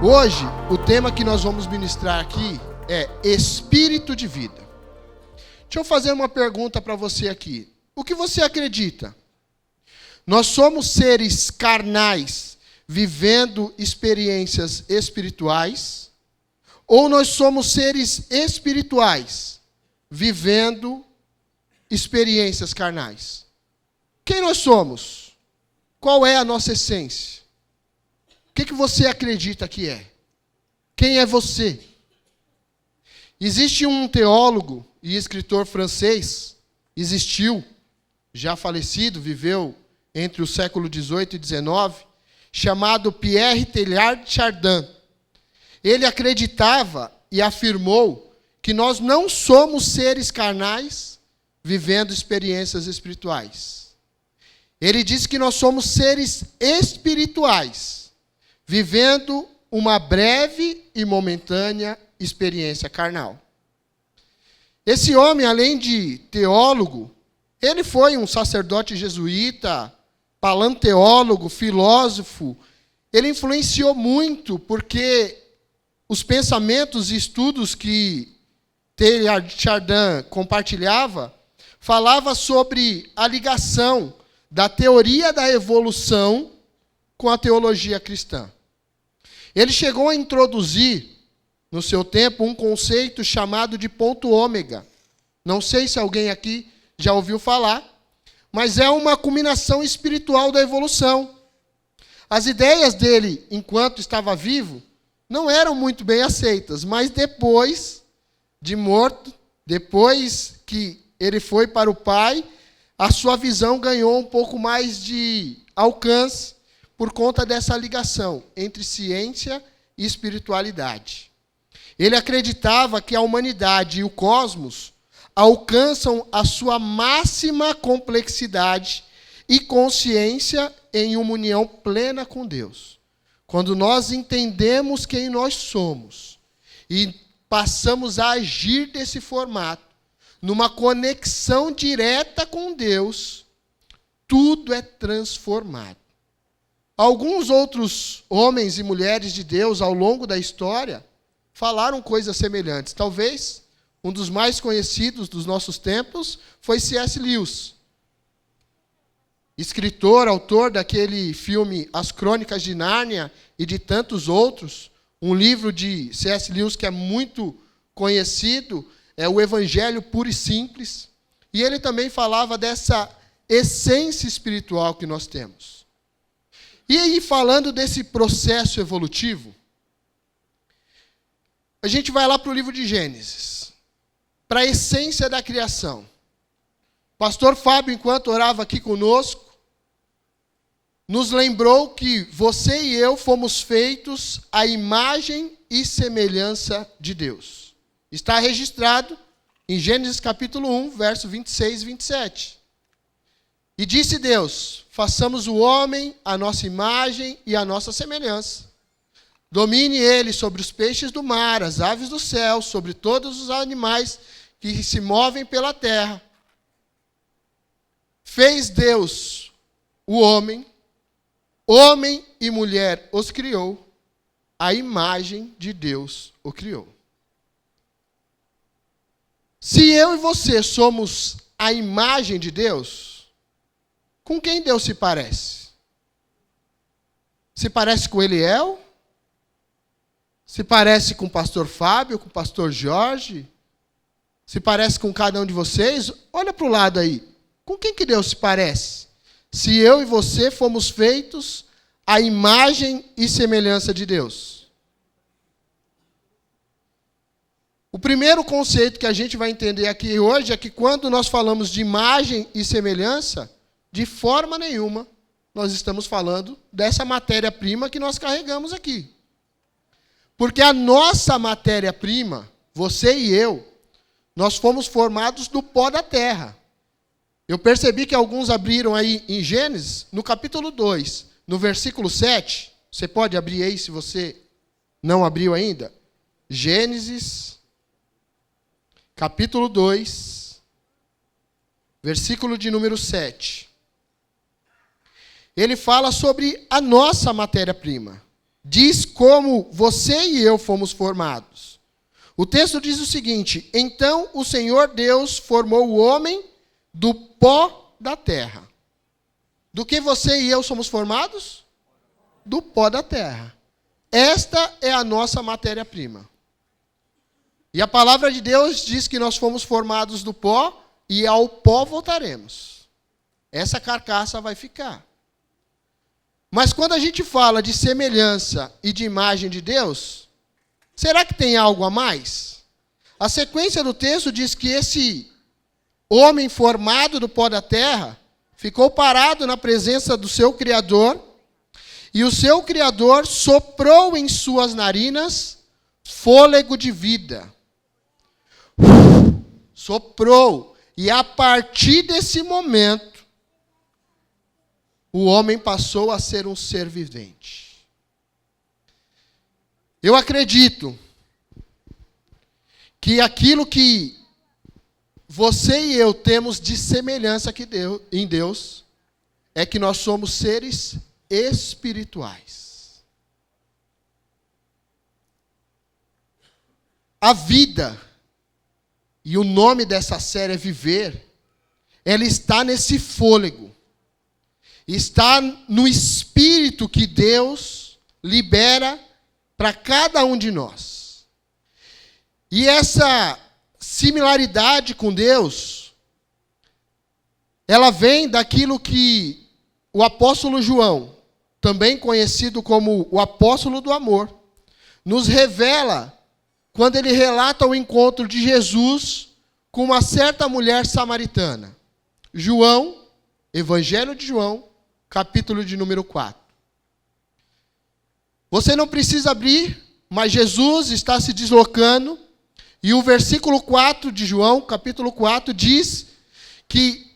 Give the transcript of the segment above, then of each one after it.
Hoje, o tema que nós vamos ministrar aqui é Espírito de Vida. Deixa eu fazer uma pergunta para você aqui. O que você acredita? Nós somos seres carnais vivendo experiências espirituais? Ou nós somos seres espirituais vivendo experiências carnais? Quem nós somos? Qual é a nossa essência? O que você acredita que é? Quem é você? Existe um teólogo e escritor francês, existiu, já falecido, viveu entre o século XVIII e XIX, chamado Pierre Teilhard de Chardin. Ele acreditava e afirmou que nós não somos seres carnais vivendo experiências espirituais. Ele disse que nós somos seres espirituais, vivendo uma breve e momentânea experiência carnal. Esse homem, além de teólogo, ele foi um sacerdote jesuíta, paleontólogo, filósofo. Ele influenciou muito, porque os pensamentos e estudos que Teilhard de Chardin compartilhava, falava sobre a ligação da teoria da evolução com a teologia cristã. Ele chegou a introduzir, no seu tempo, um conceito chamado de ponto ômega. Não sei se alguém aqui já ouviu falar, mas é uma culminação espiritual da evolução. As ideias dele, enquanto estava vivo, não eram muito bem aceitas, mas depois de morto, depois que ele foi para o Pai, a sua visão ganhou um pouco mais de alcance por conta dessa ligação entre ciência e espiritualidade. Ele acreditava que a humanidade e o cosmos alcançam a sua máxima complexidade e consciência em uma união plena com Deus. Quando nós entendemos quem nós somos e passamos a agir desse formato, numa conexão direta com Deus, tudo é transformado. Alguns outros homens e mulheres de Deus, ao longo da história, falaram coisas semelhantes. Talvez um dos mais conhecidos dos nossos tempos foi C.S. Lewis. Escritor, autor daquele filme As Crônicas de Nárnia e de tantos outros. Um livro de C.S. Lewis que é muito conhecido, é o Evangelho Puro e Simples. E ele também falava dessa essência espiritual que nós temos. E aí, falando desse processo evolutivo, a gente vai lá para o livro de Gênesis, para a essência da criação. O pastor Fábio, enquanto orava aqui conosco, nos lembrou que você e eu fomos feitos à imagem e semelhança de Deus. Está registrado em Gênesis capítulo 1, verso 26 e 27. E disse Deus: façamos o homem à nossa imagem e à nossa semelhança. Domine ele sobre os peixes do mar, as aves do céu, sobre todos os animais que se movem pela terra. Fez Deus o homem, homem e mulher os criou, a imagem de Deus o criou. Se eu e você somos a imagem de Deus, com quem Deus se parece? Se parece com Eliel? Se parece com o pastor Fábio, com o pastor Jorge? Se parece com cada um de vocês? Olha para o lado aí. Com quem que Deus se parece? Se eu e você fomos feitos à imagem e semelhança de Deus. O primeiro conceito que a gente vai entender aqui hoje é que quando nós falamos de imagem e semelhança, de forma nenhuma nós estamos falando dessa matéria-prima que nós carregamos aqui. Porque a nossa matéria-prima, você e eu, nós fomos formados do pó da terra. Eu percebi que alguns abriram aí em Gênesis, no capítulo 2, no versículo 7. Você pode abrir aí se você não abriu ainda? Gênesis, capítulo 2, versículo de número 7. Ele fala sobre a nossa matéria-prima. diz como você e eu fomos formados. O texto diz o seguinte: então o Senhor Deus formou o homem do pó da terra. Do que você e eu somos formados? Do pó da terra. Esta é a nossa matéria-prima. E a palavra de Deus diz que nós fomos formados do pó e ao pó voltaremos. Essa carcaça vai ficar. Mas quando a gente fala de semelhança e de imagem de Deus, será que tem algo a mais? A sequência do texto diz que esse homem formado do pó da terra ficou parado na presença do seu Criador, e o seu Criador soprou em suas narinas fôlego de vida. Soprou. E a partir desse momento, o homem passou a ser um ser vivente. Eu acredito que aquilo que você e eu temos de semelhança em Deus é que nós somos seres espirituais. A vida, e o nome dessa série é Viver, ela está nesse fôlego. Está no espírito que Deus libera para cada um de nós. E essa similaridade com Deus, ela vem daquilo que o apóstolo João, também conhecido como o apóstolo do amor, nos revela quando ele relata o encontro de Jesus com uma certa mulher samaritana. João, Evangelho de João, capítulo de número 4. Você não precisa abrir, mas Jesus está se deslocando, e o versículo 4 de João, capítulo 4, diz que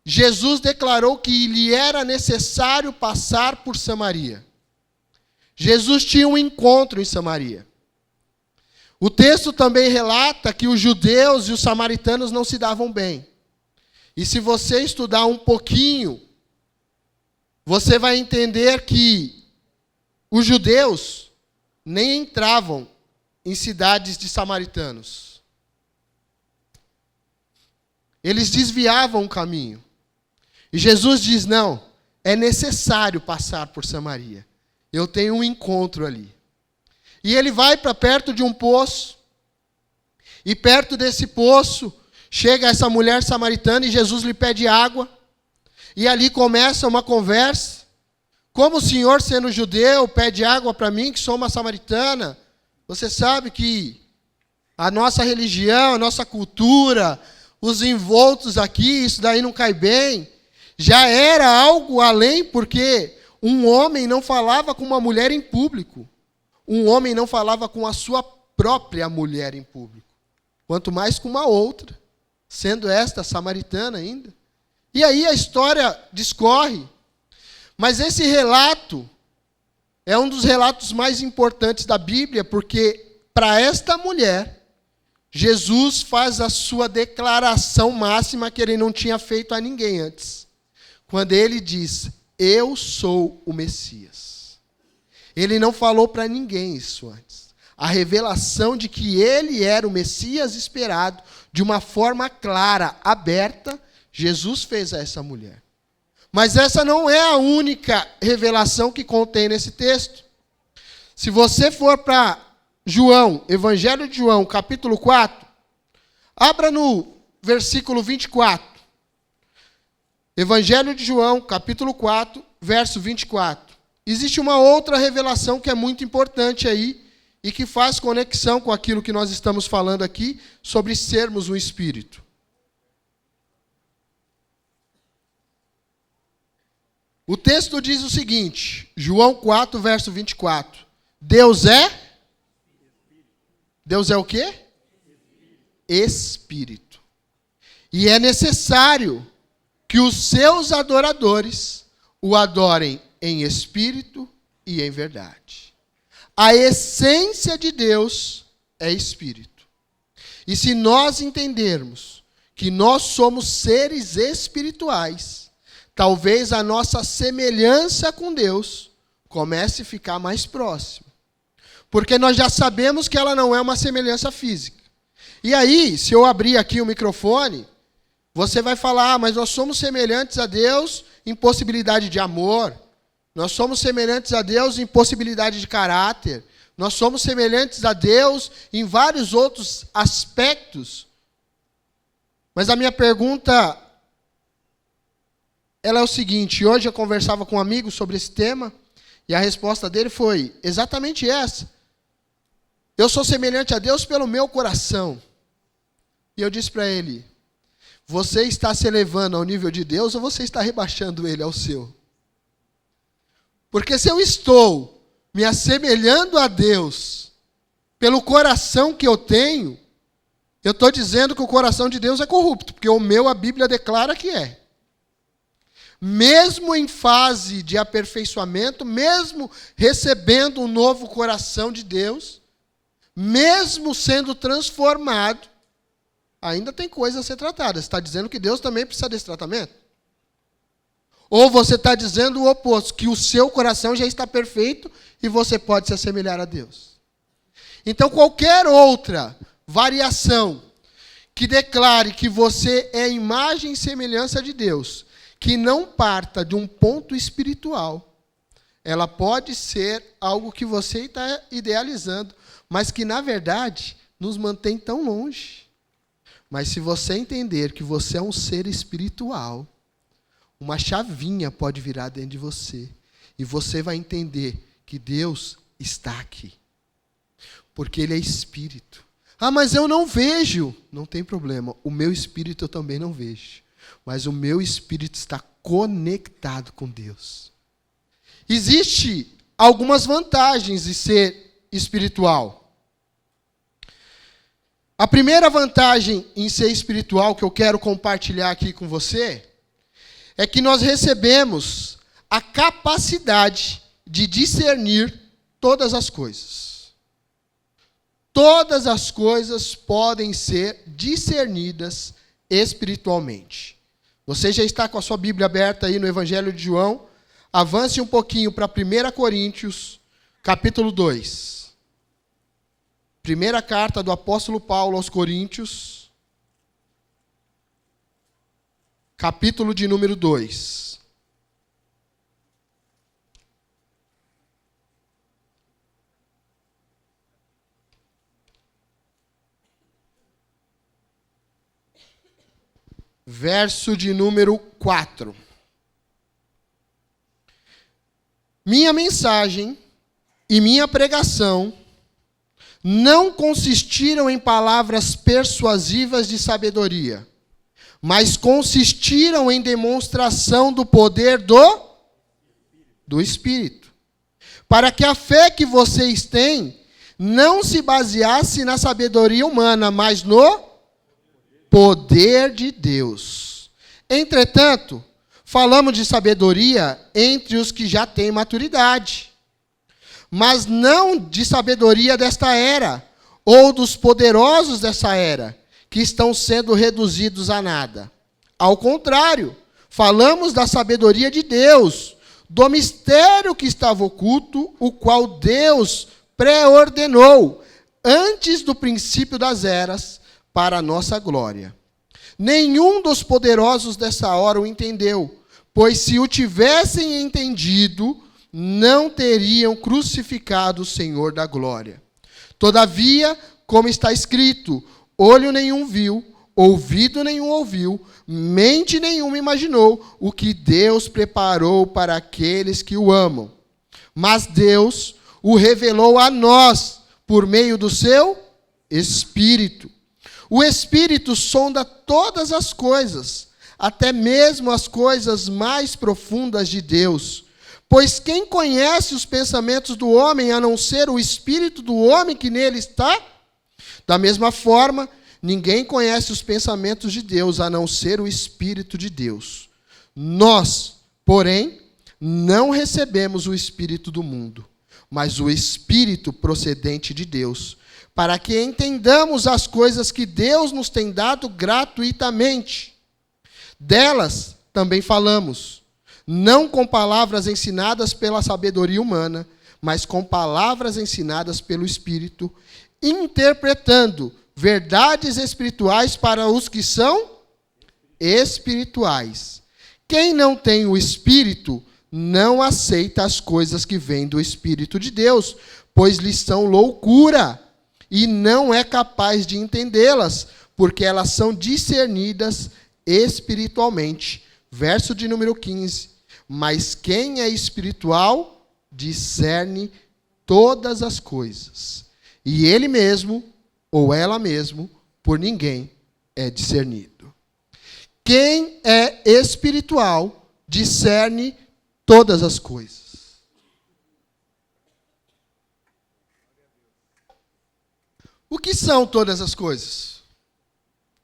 Jesus declarou que lhe era necessário passar por Samaria. Jesus tinha um encontro em Samaria. O texto também relata que os judeus e os samaritanos não se davam bem. E se você estudar um pouquinho, você vai entender que os judeus nem entravam em cidades de samaritanos. Eles desviavam o caminho. E Jesus diz: não, é necessário passar por Samaria. Eu tenho um encontro ali. E ele vai para perto de um poço. E perto desse poço, chega essa mulher samaritana e Jesus lhe pede água. E ali começa uma conversa. Como o senhor, sendo judeu, pede água para mim, que sou uma samaritana? Você sabe que a nossa religião, a nossa cultura, os envoltos aqui, isso daí não cai bem. Já era algo além, porque um homem não falava com uma mulher em público. Um homem não falava com a sua própria mulher em público. Quanto mais com uma outra, sendo esta samaritana ainda. E aí a história discorre. Mas esse relato é um dos relatos mais importantes da Bíblia, porque para esta mulher, Jesus faz a sua declaração máxima que ele não tinha feito a ninguém antes. Quando ele diz: eu sou o Messias. Ele não falou para ninguém isso antes. A revelação de que ele era o Messias esperado, de uma forma clara, aberta, Jesus fez a essa mulher. Mas essa não é a única revelação que contém nesse texto. Se você for para João, Evangelho de João, capítulo 4, abra no versículo 24. Evangelho de João, capítulo 4, verso 24. Existe uma outra revelação que é muito importante aí e que faz conexão com aquilo que nós estamos falando aqui sobre sermos um espírito. O texto diz o seguinte, João 4, verso 24. Deus é o quê? Espírito. E é necessário que os seus adoradores o adorem em espírito e em verdade. A essência de Deus é espírito. E se nós entendermos que nós somos seres espirituais, talvez a nossa semelhança com Deus comece a ficar mais próximo. Porque nós já sabemos que ela não é uma semelhança física. E aí, se eu abrir aqui o microfone, você vai falar, mas nós somos semelhantes a Deus em possibilidade de amor. Nós somos semelhantes a Deus em possibilidade de caráter. Nós somos semelhantes a Deus em vários outros aspectos. Mas a minha pergunta, ela é o seguinte, hoje eu conversava com um amigo sobre esse tema, e a resposta dele foi exatamente essa. Eu sou semelhante a Deus pelo meu coração. E eu disse para ele, você está se elevando ao nível de Deus ou você está rebaixando ele ao seu? Porque se eu estou me assemelhando a Deus pelo coração que eu tenho, eu estou dizendo que o coração de Deus é corrupto, porque o meu a Bíblia declara que é. Mesmo em fase de aperfeiçoamento, mesmo recebendo um novo coração de Deus, mesmo sendo transformado, ainda tem coisa a ser tratada. Você está dizendo que Deus também precisa desse tratamento? Ou você está dizendo o oposto, que o seu coração já está perfeito e você pode se assemelhar a Deus? Então, qualquer outra variação que declare que você é imagem e semelhança de Deus, que não parta de um ponto espiritual, ela pode ser algo que você está idealizando, mas que, na verdade, nos mantém tão longe. Mas se você entender que você é um ser espiritual, uma chavinha pode virar dentro de você. E você vai entender que Deus está aqui. Porque Ele é espírito. Ah, mas eu não vejo. Não tem problema. O meu espírito eu também não vejo. Mas o meu espírito está conectado com Deus. Existem algumas vantagens de ser espiritual. A primeira vantagem em ser espiritual que eu quero compartilhar aqui com você é que nós recebemos a capacidade de discernir todas as coisas. Todas as coisas podem ser discernidas espiritualmente. Você já está com a sua Bíblia aberta aí no Evangelho de João. Avance um pouquinho para 1 Coríntios, capítulo 2. Primeira carta do apóstolo Paulo aos Coríntios, capítulo de número 2. Verso de número 4. Minha mensagem e minha pregação não consistiram em palavras persuasivas de sabedoria, mas consistiram em demonstração do poder do Espírito, para que a fé que vocês têm não se baseasse na sabedoria humana, mas no poder de Deus. Entretanto, falamos de sabedoria entre os que já têm maturidade, mas não de sabedoria desta era, ou dos poderosos dessa era, que estão sendo reduzidos a nada. Ao contrário, falamos da sabedoria de Deus, do mistério que estava oculto, o qual Deus pré-ordenou antes do princípio das eras, para a nossa glória. Nenhum dos poderosos dessa hora o entendeu, pois se o tivessem entendido, não teriam crucificado o Senhor da glória. Todavia, como está escrito, olho nenhum viu, ouvido nenhum ouviu, mente nenhuma imaginou o que Deus preparou para aqueles que o amam. Mas Deus o revelou a nós por meio do seu Espírito. O Espírito sonda todas as coisas, até mesmo as coisas mais profundas de Deus. Pois quem conhece os pensamentos do homem, a não ser o espírito do homem que nele está? Da mesma forma, ninguém conhece os pensamentos de Deus, a não ser o Espírito de Deus. Nós, porém, não recebemos o Espírito do mundo, mas o Espírito procedente de Deus, para que entendamos as coisas que Deus nos tem dado gratuitamente. Delas também falamos, não com palavras ensinadas pela sabedoria humana, mas com palavras ensinadas pelo Espírito, interpretando verdades espirituais para os que são espirituais. Quem não tem o Espírito não aceita as coisas que vêm do Espírito de Deus, pois lhes são loucura, e não é capaz de entendê-las, porque elas são discernidas espiritualmente. Verso de número 15. Mas quem é espiritual discerne todas as coisas, e ele mesmo, ou ela mesmo, por ninguém é discernido. Quem é espiritual discerne todas as coisas. O que são todas as coisas?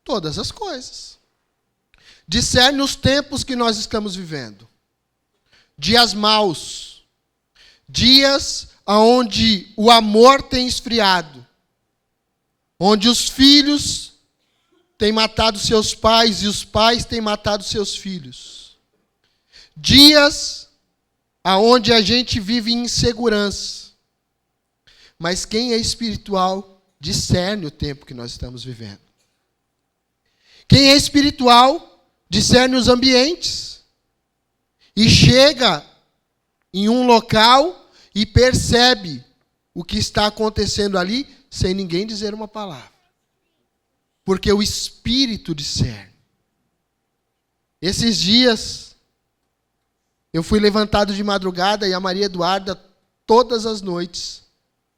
Todas as coisas. Discerne os tempos que nós estamos vivendo. Dias maus. Dias onde o amor tem esfriado. Onde os filhos têm matado seus pais e os pais têm matado seus filhos. Dias onde a gente vive em insegurança. Mas quem é espiritual discerne o tempo que nós estamos vivendo. Quem é espiritual discerne os ambientes. E chega em um local e percebe o que está acontecendo ali sem ninguém dizer uma palavra. Porque o Espírito discerne. Esses dias, eu fui levantado de madrugada e a Maria Eduarda, todas as noites,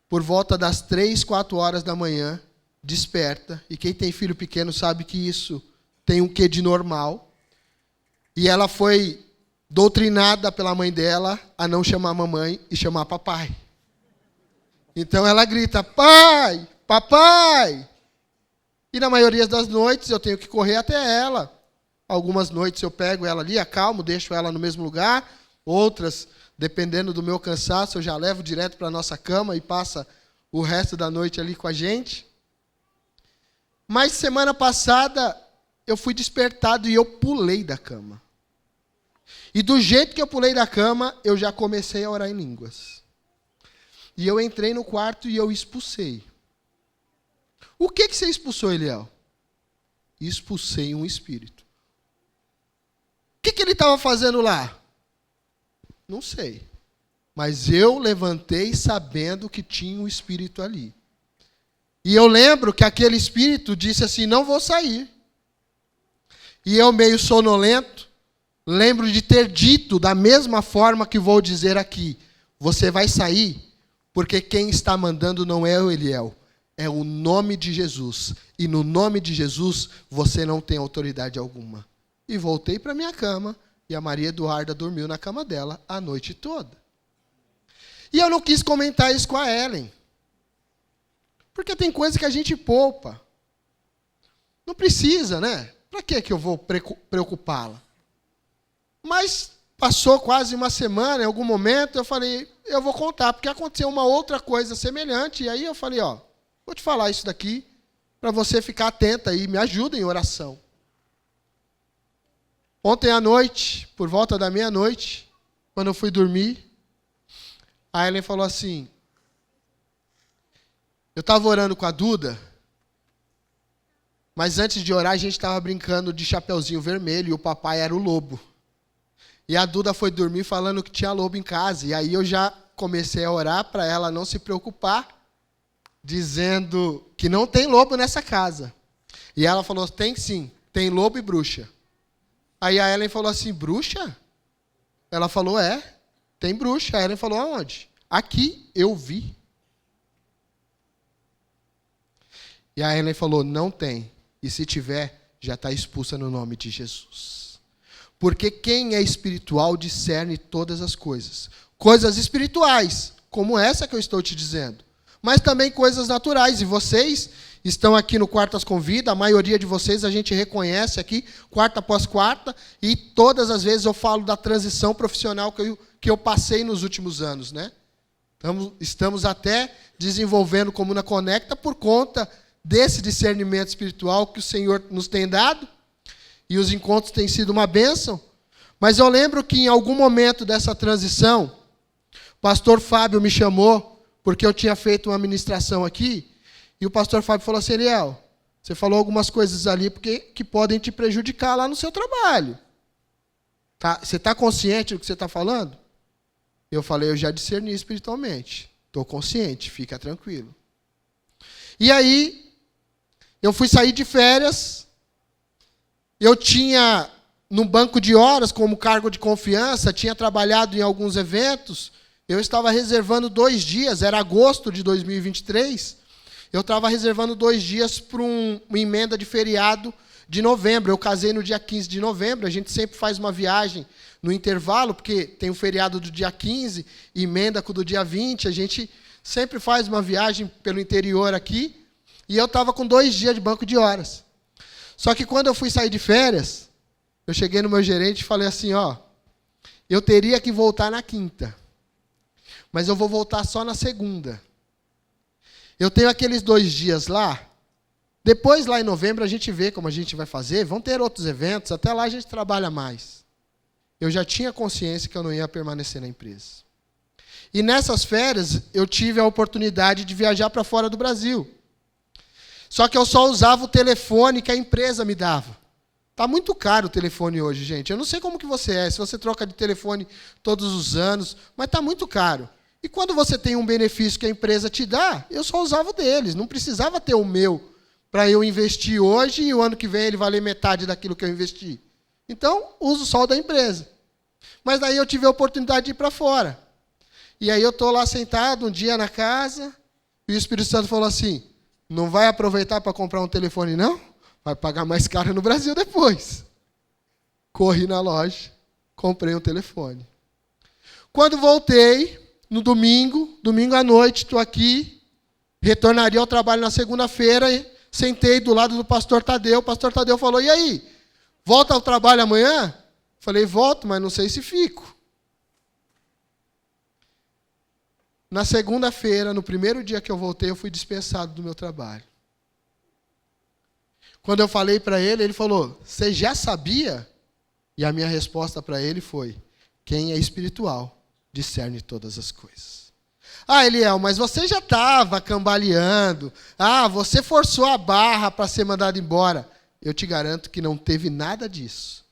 por volta das 3, 4 horas da manhã, desperta. E quem tem filho pequeno sabe que isso tem um quê de normal. E ela foi doutrinada pela mãe dela a não chamar mamãe e chamar papai. Então ela grita, pai, papai. E na maioria das noites eu tenho que correr até ela. Algumas noites eu pego ela ali, acalmo, deixo ela no mesmo lugar. Outras, dependendo do meu cansaço, eu já levo direto para a nossa cama e passa o resto da noite ali com a gente. Mas semana passada eu fui despertado e eu pulei da cama. E do jeito que eu pulei da cama, eu já comecei a orar em línguas. E eu entrei no quarto e eu expulsei. O que você expulsou, Eliel? Expulsei um espírito. O que ele estava fazendo lá? Não sei. Mas eu levantei sabendo que tinha um espírito ali. E eu lembro que aquele espírito disse assim, não vou sair. E eu meio sonolento, lembro de ter dito da mesma forma que vou dizer aqui. Você vai sair, porque quem está mandando não é o Eliel, é o nome de Jesus. E no nome de Jesus, você não tem autoridade alguma. E voltei para minha cama, e a Maria Eduarda dormiu na cama dela a noite toda. E eu não quis comentar isso com a Ellen. Porque tem coisa que a gente poupa. Não precisa, né? Para que eu vou preocupá-la? Mas passou quase uma semana, em algum momento, eu falei, eu vou contar, porque aconteceu uma outra coisa semelhante. E aí eu falei, vou te falar isso daqui, para você ficar atenta e me ajuda em oração. Ontem à noite, por volta da meia-noite, quando eu fui dormir, a Ellen falou assim, eu estava orando com a Duda, mas antes de orar a gente estava brincando de chapeuzinho vermelho e o papai era o lobo. E a Duda foi dormir falando que tinha lobo em casa. E aí eu já comecei a orar para ela não se preocupar, dizendo que não tem lobo nessa casa. E ela falou, tem sim, tem lobo e bruxa. Aí a Ellen falou assim, bruxa? Ela falou, tem bruxa. A Ellen falou, aonde? Aqui eu vi. E a Ellen falou, não tem. E se tiver, já está expulsa no nome de Jesus. Porque quem é espiritual discerne todas as coisas. Coisas espirituais, como essa que eu estou te dizendo. Mas também coisas naturais. E vocês estão aqui no Quartas Convida, a maioria de vocês a gente reconhece aqui, quarta após quarta, e todas as vezes eu falo da transição profissional que eu passei nos últimos anos, né? Estamos até desenvolvendo Comuna Conecta por conta desse discernimento espiritual que o Senhor nos tem dado, e os encontros têm sido uma bênção, Mas eu lembro que em algum momento dessa transição, o pastor Fábio me chamou, porque eu tinha feito uma ministração aqui, e o pastor Fábio falou assim: Eliel, você falou algumas coisas ali que podem te prejudicar lá no seu trabalho. Tá? Você está consciente do que você está falando? Eu falei: eu já discerni espiritualmente. Estou consciente, fica tranquilo. E aí, eu fui sair de férias. Eu tinha, no banco de horas, como cargo de confiança, tinha trabalhado em alguns eventos. Eu estava reservando 2 dias, era agosto de 2023. Eu estava reservando 2 dias para uma emenda de feriado de novembro. Eu casei no dia 15 de novembro. A gente sempre faz uma viagem no intervalo, porque tem o feriado do dia 15, emenda com o do dia 20. A gente sempre faz uma viagem pelo interior aqui. E eu estava com 2 dias de banco de horas. Só que quando eu fui sair de férias, eu cheguei no meu gerente e falei assim: ó, eu teria que voltar na quinta, mas eu vou voltar só na segunda. Eu tenho aqueles 2 dias lá. Depois, lá em novembro, a gente vê como a gente vai fazer. Vão ter outros eventos. Até lá a gente trabalha mais. Eu já tinha consciência que eu não ia permanecer na empresa. E nessas férias, eu tive a oportunidade de viajar para fora do Brasil. Só que eu só usava o telefone que a empresa me dava. Está muito caro o telefone hoje, gente. Eu não sei como que você é, se você troca de telefone todos os anos, mas está muito caro. E quando você tem um benefício que a empresa te dá, eu só usava o deles. Não precisava ter o meu para eu investir hoje e o ano que vem ele valer metade daquilo que eu investi. Então, uso só o da empresa. Mas daí eu tive a oportunidade de ir para fora. E aí eu estou lá sentado um dia na casa, e o Espírito Santo falou assim: não vai aproveitar para comprar um telefone, não? Vai pagar mais caro no Brasil depois. Corri na loja, comprei um telefone. Quando voltei, no domingo à noite, estou aqui, retornaria ao trabalho na segunda-feira, sentei do lado do pastor Tadeu. O pastor Tadeu falou: e aí, volta ao trabalho amanhã? Falei: volto, mas não sei se fico. Na segunda-feira, no primeiro dia que eu voltei, eu fui dispensado do meu trabalho. Quando eu falei para ele, ele falou: você já sabia? E a minha resposta para ele foi: quem é espiritual discerne todas as coisas. Ah, Eliel, mas você já estava cambaleando. Ah, você forçou a barra para ser mandado embora. Eu te garanto que não teve nada disso.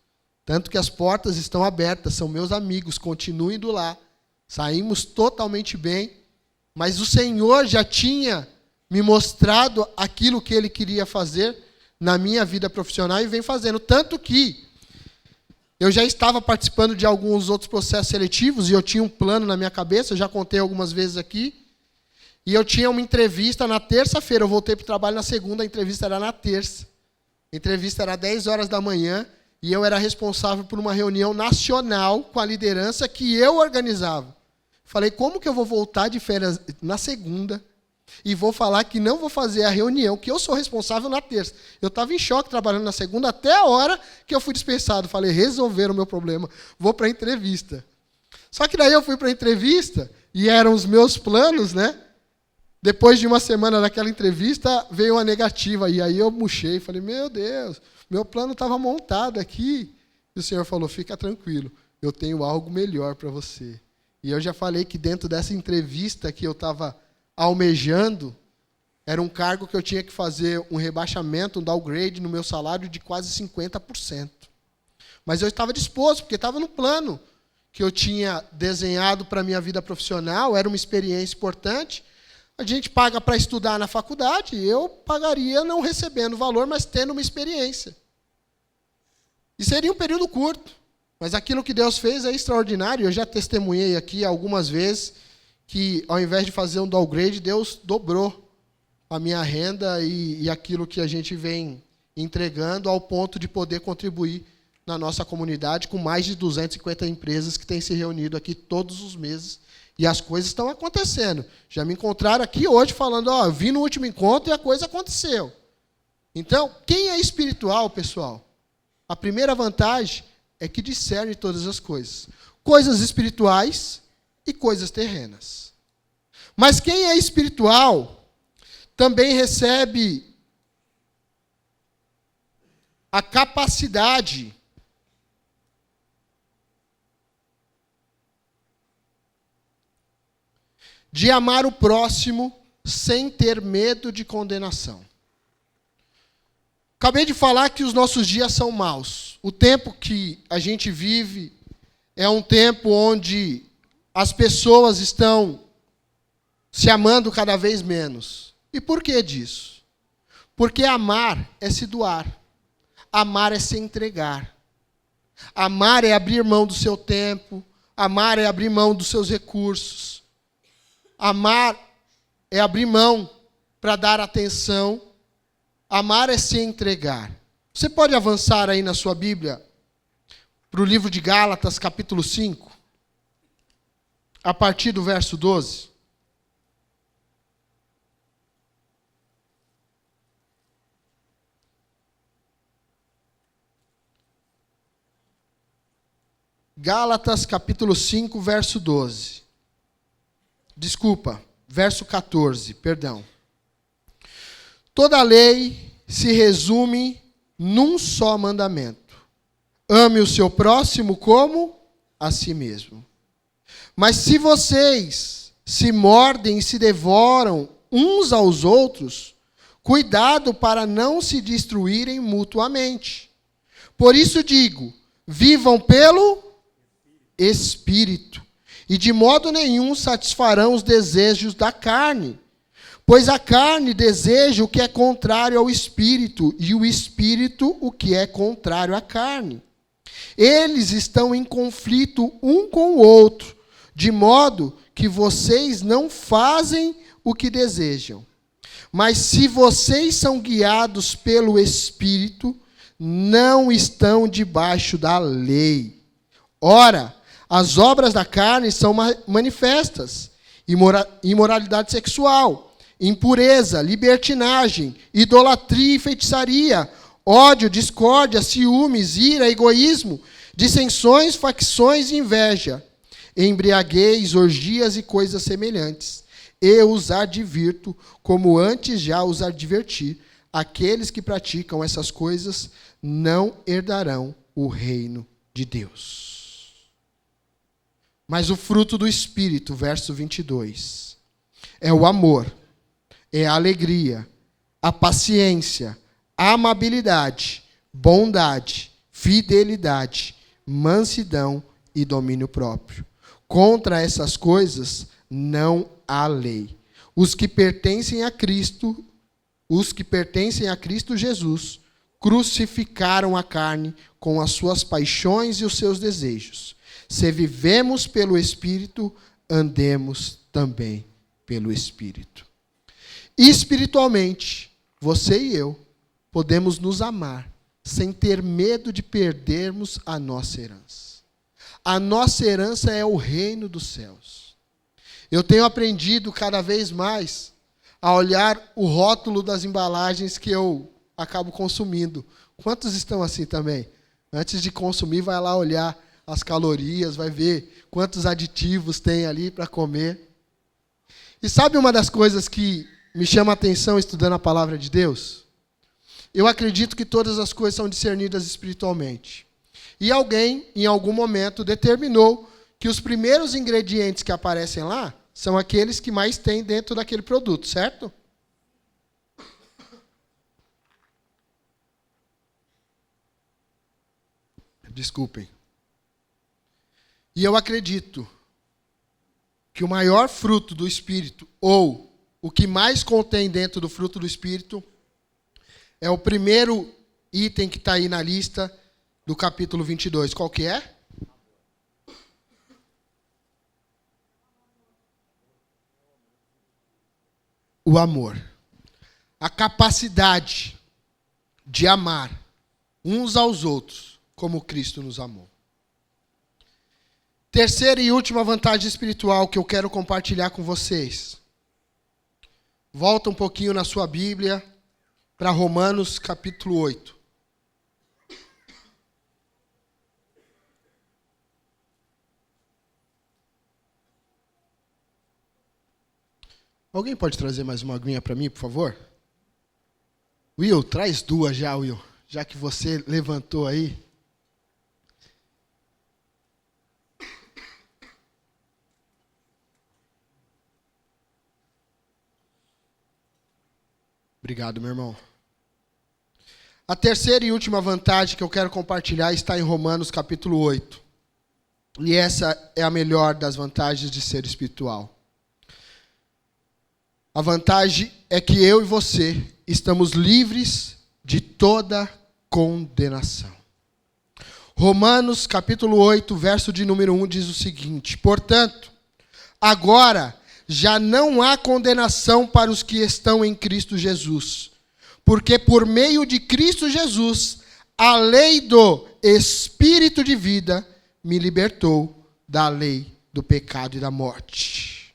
Tanto que as portas estão abertas, são meus amigos, continuem indo lá. Saímos totalmente bem, mas o Senhor já tinha me mostrado aquilo que Ele queria fazer na minha vida profissional e vem fazendo. Tanto que eu já estava participando de alguns outros processos seletivos e eu tinha um plano na minha cabeça, eu já contei algumas vezes aqui. E eu tinha uma entrevista na terça-feira, eu voltei para o trabalho na segunda, a entrevista era na terça. A entrevista era 10 horas da manhã e eu era responsável por uma reunião nacional com a liderança que eu organizava. Falei: como que eu vou voltar de férias na segunda e vou falar que não vou fazer a reunião, que eu sou responsável na terça? Eu estava em choque trabalhando na segunda até a hora que eu fui dispensado. Falei: resolveram o meu problema, vou para a entrevista. Só que daí eu fui para a entrevista e eram os meus planos, né? Depois de uma semana daquela entrevista, veio uma negativa. E aí eu murchei, falei: meu Deus, meu plano estava montado aqui. E o Senhor falou: fica tranquilo, eu tenho algo melhor para você. E eu já falei que dentro dessa entrevista que eu estava almejando, era um cargo que eu tinha que fazer um rebaixamento, um downgrade no meu salário de quase 50%. Mas eu estava disposto, porque estava no plano que eu tinha desenhado para a minha vida profissional, era uma experiência importante. A gente paga para estudar na faculdade, eu pagaria não recebendo valor, mas tendo uma experiência. E seria um período curto. Mas aquilo que Deus fez é extraordinário. Eu já testemunhei aqui algumas vezes que, ao invés de fazer um downgrade, Deus dobrou a minha renda e aquilo que a gente vem entregando ao ponto de poder contribuir na nossa comunidade com mais de 250 empresas que têm se reunido aqui todos os meses. E as coisas estão acontecendo. Já me encontraram aqui hoje falando: ó, eu vim no último encontro e a coisa aconteceu. Então, quem é espiritual, pessoal? A primeira vantagem é que discerne todas as coisas. Coisas espirituais e coisas terrenas. Mas quem é espiritual também recebe a capacidade de amar o próximo sem ter medo de condenação. Acabei de falar que os nossos dias são maus. O tempo que a gente vive é um tempo onde as pessoas estão se amando cada vez menos. E por que disso? Porque amar é se doar. Amar é se entregar. Amar é abrir mão do seu tempo. Amar é abrir mão dos seus recursos. Amar é abrir mão para dar atenção. Amar é se entregar. Você pode avançar aí na sua Bíblia para o livro de Gálatas, capítulo 5, a partir do verso 12. Gálatas, capítulo 5, verso 12. Desculpa, verso 14, perdão. Toda a lei se resume num só mandamento: ame o seu próximo como a si mesmo. Mas se vocês se mordem e se devoram uns aos outros, cuidado para não se destruírem mutuamente. Por isso digo, vivam pelo Espírito, e de modo nenhum satisfarão os desejos da carne. Pois a carne deseja o que é contrário ao Espírito, e o Espírito o que é contrário à carne. Eles estão em conflito um com o outro, de modo que vocês não fazem o que desejam. Mas se vocês são guiados pelo Espírito, não estão debaixo da lei. Ora, as obras da carne são manifestas: imoralidade sexual, impureza, libertinagem, idolatria e feitiçaria, ódio, discórdia, ciúmes, ira, egoísmo, dissensões, facções e inveja, embriaguez, orgias e coisas semelhantes. Eu os advirto, como antes já os adverti: aqueles que praticam essas coisas não herdarão o reino de Deus. Mas o fruto do Espírito, verso 22, é o amor, é a alegria, a paciência, a amabilidade, bondade, fidelidade, mansidão e domínio próprio. Contra essas coisas não há lei. Os que pertencem a Cristo Jesus, crucificaram a carne com as suas paixões e os seus desejos. Se vivemos pelo Espírito, andemos também pelo Espírito. Espiritualmente, você e eu podemos nos amar sem ter medo de perdermos a nossa herança. A nossa herança é o reino dos céus. Eu tenho aprendido cada vez mais a olhar o rótulo das embalagens que eu acabo consumindo. Quantos estão assim também? Antes de consumir, vai lá olhar as calorias, vai ver quantos aditivos tem ali para comer. E sabe uma das coisas que me chama a atenção estudando a palavra de Deus? Eu acredito que todas as coisas são discernidas espiritualmente. E alguém, em algum momento, determinou que os primeiros ingredientes que aparecem lá são aqueles que mais tem dentro daquele produto, certo? Desculpem. E eu acredito que o maior fruto do Espírito, ou o que mais contém dentro do fruto do Espírito, é o primeiro item que está aí na lista do capítulo 22. Qual que é? O amor. A capacidade de amar uns aos outros como Cristo nos amou. Terceira e última vantagem espiritual que eu quero compartilhar com vocês. Volta um pouquinho na sua Bíblia para Romanos capítulo 8. Alguém pode trazer mais uma aguinha para mim, por favor? Will, traz duas já, Will. Já que você levantou aí. Obrigado, meu irmão. A terceira e última vantagem que eu quero compartilhar está em Romanos capítulo 8. E essa é a melhor das vantagens de ser espiritual. A vantagem é que eu e você estamos livres de toda condenação. Romanos capítulo 8, verso de número 1 diz o seguinte: portanto, agora já não há condenação para os que estão em Cristo Jesus, porque por meio de Cristo Jesus, a lei do Espírito de vida me libertou da lei do pecado e da morte.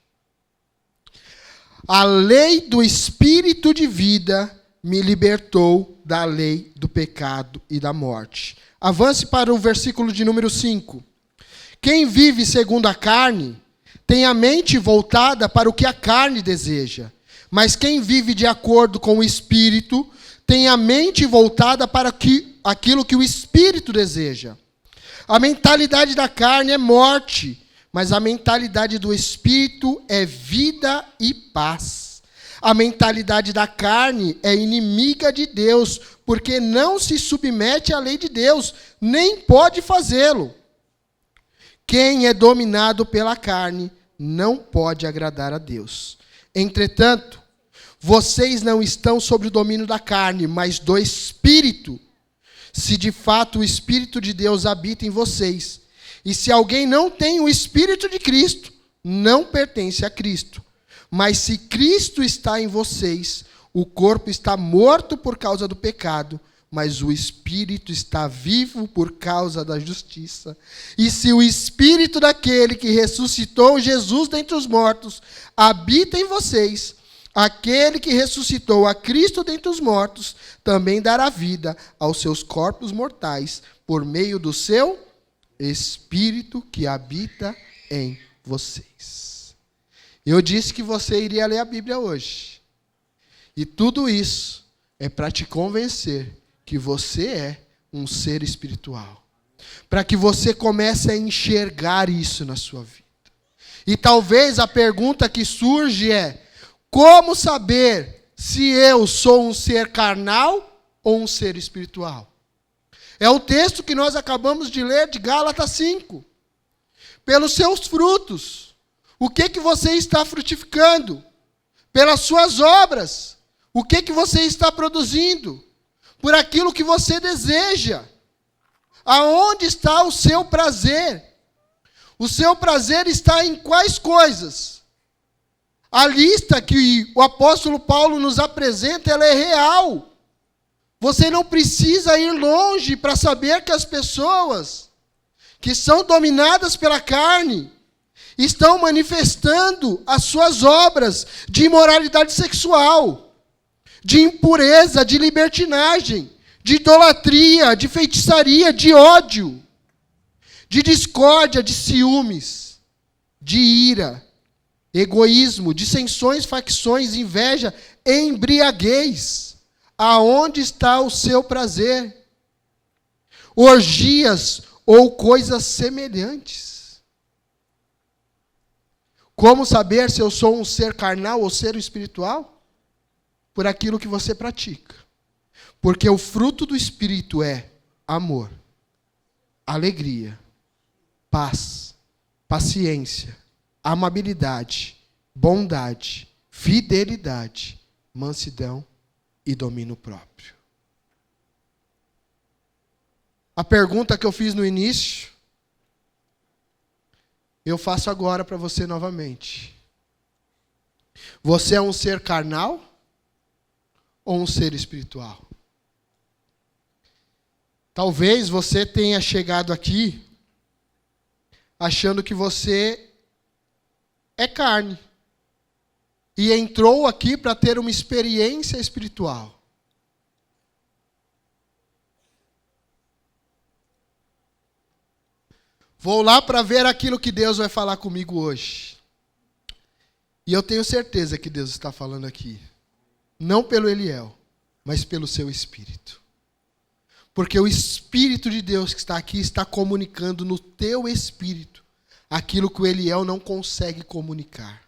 A lei do Espírito de vida me libertou da lei do pecado e da morte. Avance para o versículo de número 5. Quem vive segundo a carne tem a mente voltada para o que a carne deseja, mas quem vive de acordo com o Espírito tem a mente voltada para aquilo que o Espírito deseja. A mentalidade da carne é morte, mas a mentalidade do Espírito é vida e paz. A mentalidade da carne é inimiga de Deus, porque não se submete à lei de Deus, nem pode fazê-lo. Quem é dominado pela carne não pode agradar a Deus. Entretanto, vocês não estão sob o domínio da carne, mas do Espírito, se de fato o Espírito de Deus habita em vocês. E se alguém não tem o Espírito de Cristo, não pertence a Cristo. Mas se Cristo está em vocês, o corpo está morto por causa do pecado, mas o Espírito está vivo por causa da justiça. E se o Espírito daquele que ressuscitou Jesus dentre os mortos habita em vocês, aquele que ressuscitou a Cristo dentre os mortos também dará vida aos seus corpos mortais por meio do seu Espírito que habita em vocês. Eu disse que você iria ler a Bíblia hoje. E tudo isso é para te convencer que você é um ser espiritual. Para que você comece a enxergar isso na sua vida. E talvez a pergunta que surge é: como saber se eu sou um ser carnal ou um ser espiritual? É o texto que nós acabamos de ler de Gálatas 5. Pelos seus frutos. O que você está frutificando? Pelas suas obras. O que você está produzindo? Por aquilo que você deseja. Aonde está o seu prazer? O seu prazer está em quais coisas? A lista que o apóstolo Paulo nos apresenta, ela é real. Você não precisa ir longe para saber que as pessoas que são dominadas pela carne estão manifestando as suas obras de imoralidade sexual, de impureza, de libertinagem, de idolatria, de feitiçaria, de ódio, de discórdia, de ciúmes, de ira, egoísmo, dissensões, facções, inveja, embriaguez. Aonde está o seu prazer? Orgias ou coisas semelhantes. Como saber se eu sou um ser carnal ou ser espiritual? Por aquilo que você pratica. Porque o fruto do Espírito é amor, alegria, paz, paciência, amabilidade, bondade, fidelidade, mansidão e domínio próprio. A pergunta que eu fiz no início, eu faço agora para você novamente. Você é um ser carnal ou um ser espiritual? Talvez você tenha chegado aqui achando que você é carne. E entrou aqui para ter uma experiência espiritual. Vou lá para ver aquilo que Deus vai falar comigo hoje. E eu tenho certeza que Deus está falando aqui. Não pelo Eliel, mas pelo seu Espírito. Porque o Espírito de Deus que está aqui está comunicando no teu espírito aquilo que o Eliel não consegue comunicar.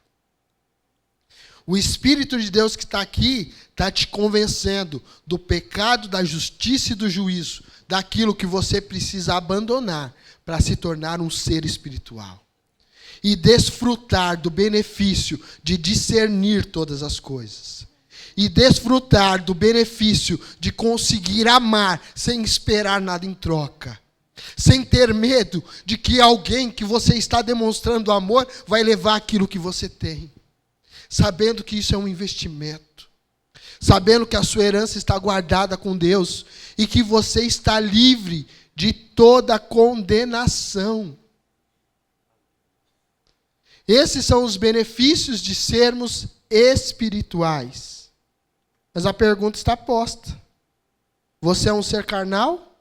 O Espírito de Deus que está aqui está te convencendo do pecado, da justiça e do juízo, daquilo que você precisa abandonar para se tornar um ser espiritual. E desfrutar do benefício de discernir todas as coisas. E desfrutar do benefício de conseguir amar sem esperar nada em troca. Sem ter medo de que alguém que você está demonstrando amor vai levar aquilo que você tem. Sabendo que isso é um investimento. Sabendo que a sua herança está guardada com Deus. E que você está livre de toda condenação. Esses são os benefícios de sermos espirituais. Mas a pergunta está posta. Você é um ser carnal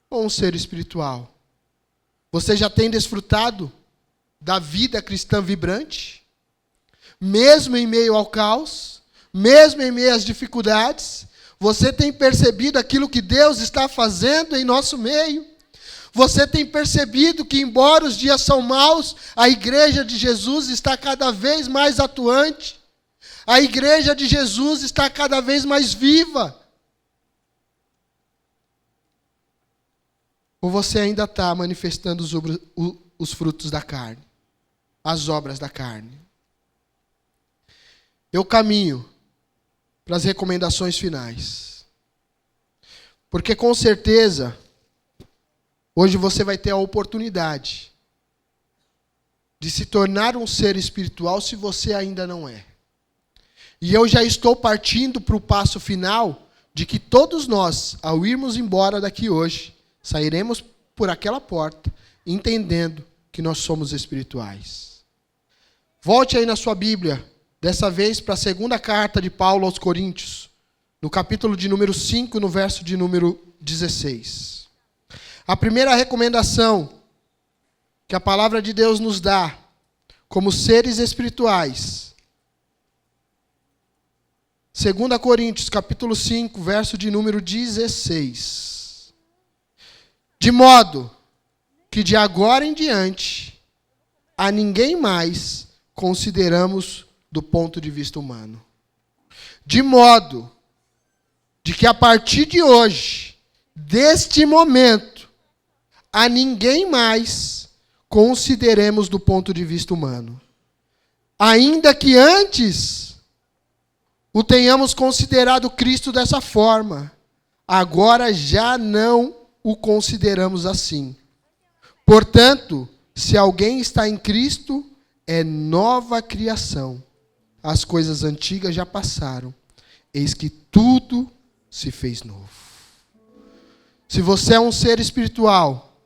ou um ser espiritual? Você já tem desfrutado da vida cristã vibrante? Mesmo em meio ao caos? Mesmo em meio às dificuldades? Você tem percebido aquilo que Deus está fazendo em nosso meio? Você tem percebido que, embora os dias são maus, a igreja de Jesus está cada vez mais atuante? A igreja de Jesus está cada vez mais viva? Ou você ainda está manifestando os frutos da carne? As obras da carne? Eu caminho para as recomendações finais. Porque com certeza, hoje você vai ter a oportunidade de se tornar um ser espiritual se você ainda não é. E eu já estou partindo para o passo final de que todos nós, ao irmos embora daqui hoje, sairemos por aquela porta entendendo que nós somos espirituais. Volte aí na sua Bíblia, dessa vez para a segunda carta de Paulo aos Coríntios, no capítulo de número 5, no verso de número 16. A primeira recomendação que a palavra de Deus nos dá, como seres espirituais, 2 Coríntios, capítulo 5, verso de número 16. De modo que de agora em diante, a ninguém mais consideramos do ponto de vista humano. De modo de que a partir de hoje, deste momento, a ninguém mais consideremos do ponto de vista humano. Ainda que antes o tenhamos considerado Cristo dessa forma, agora já não o consideramos assim. Portanto, se alguém está em Cristo, é nova criação. As coisas antigas já passaram. Eis que tudo se fez novo. Se você é um ser espiritual,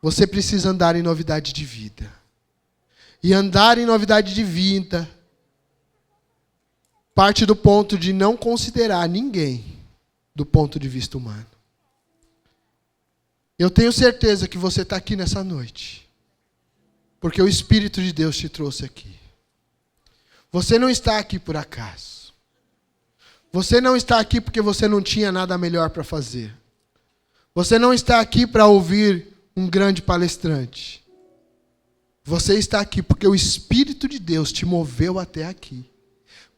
você precisa andar em novidade de vida. E andar em novidade de vida parte do ponto de não considerar ninguém do ponto de vista humano. Eu tenho certeza que você está aqui nessa noite, porque o Espírito de Deus te trouxe aqui. Você não está aqui por acaso. Você não está aqui porque você não tinha nada melhor para fazer. Você não está aqui para ouvir um grande palestrante. Você está aqui porque o Espírito de Deus te moveu até aqui,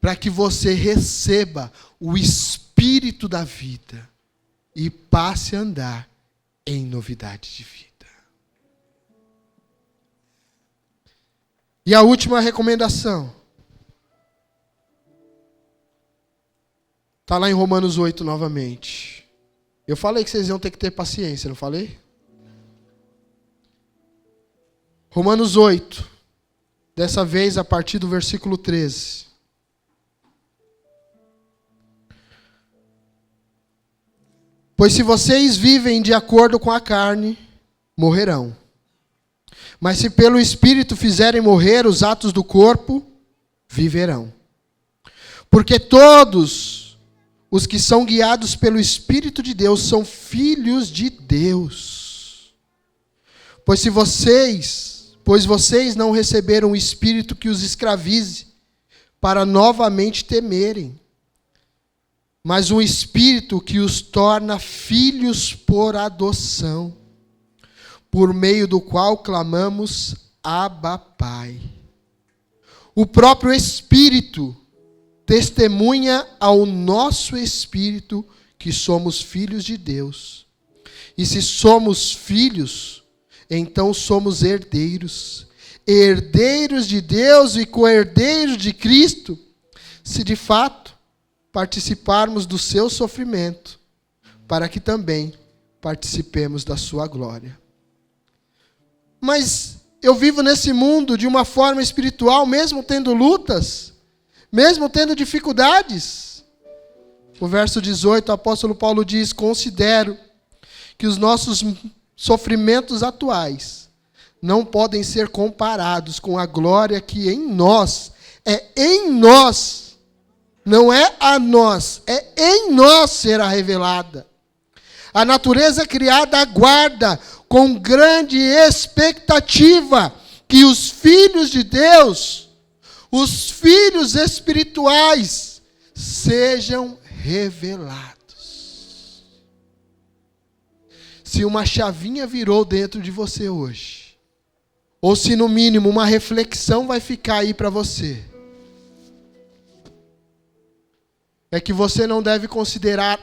para que você receba o Espírito da vida e passe a andar em novidade de vida. E a última recomendação está lá em Romanos 8 novamente. Eu falei que vocês iam ter que ter paciência, não falei? Romanos 8, dessa vez a partir do versículo 13. Pois se vocês vivem de acordo com a carne, morrerão. Mas se pelo Espírito fizerem morrer os atos do corpo, viverão. Porque todos os que são guiados pelo Espírito de Deus são filhos de Deus. Pois vocês não receberam o Espírito que os escravize, para novamente temerem, mas um Espírito que os torna filhos por adoção, por meio do qual clamamos, Abba, Pai. O próprio Espírito testemunha ao nosso espírito que somos filhos de Deus. E se somos filhos, então somos herdeiros. Herdeiros de Deus e co-herdeiros de Cristo, se de fato participarmos do seu sofrimento, para que também participemos da sua glória. Mas eu vivo nesse mundo de uma forma espiritual, mesmo tendo lutas, mesmo tendo dificuldades. O verso 18, o apóstolo Paulo diz: considero que os nossos sofrimentos atuais não podem ser comparados com a glória que em nós, não é a nós, é em nós será revelada. A natureza criada aguarda com grande expectativa que os filhos de Deus, os filhos espirituais, sejam revelados. Se uma chavinha virou dentro de você hoje, ou se no mínimo uma reflexão vai ficar aí para você, é que você não deve considerar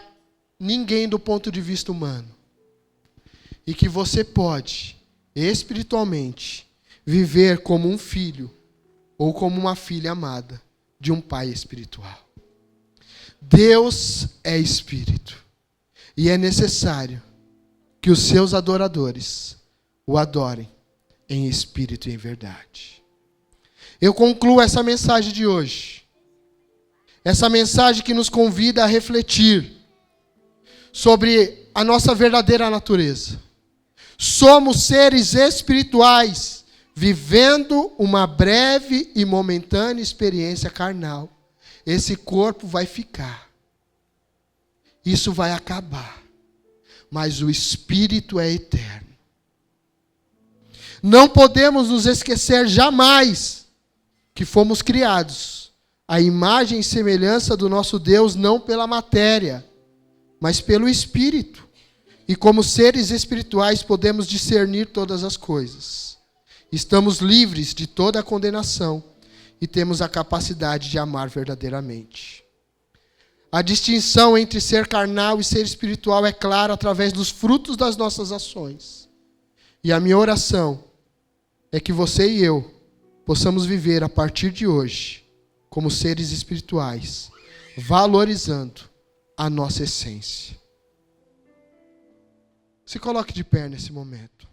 ninguém do ponto de vista humano. E que você pode, espiritualmente, viver como um filho ou como uma filha amada de um pai espiritual. Deus é espírito. E é necessário que os seus adoradores o adorem em espírito e em verdade. Eu concluo essa mensagem de hoje. Essa mensagem que nos convida a refletir sobre a nossa verdadeira natureza. Somos seres espirituais, vivendo uma breve e momentânea experiência carnal. Esse corpo vai ficar. Isso vai acabar. Mas o espírito é eterno. Não podemos nos esquecer jamais que fomos criados à imagem e semelhança do nosso Deus, não pela matéria, mas pelo Espírito. E como seres espirituais podemos discernir todas as coisas. Estamos livres de toda a condenação e temos a capacidade de amar verdadeiramente. A distinção entre ser carnal e ser espiritual é clara através dos frutos das nossas ações. E a minha oração é que você e eu possamos viver a partir de hoje como seres espirituais, valorizando a nossa essência. Se coloque de pé nesse momento.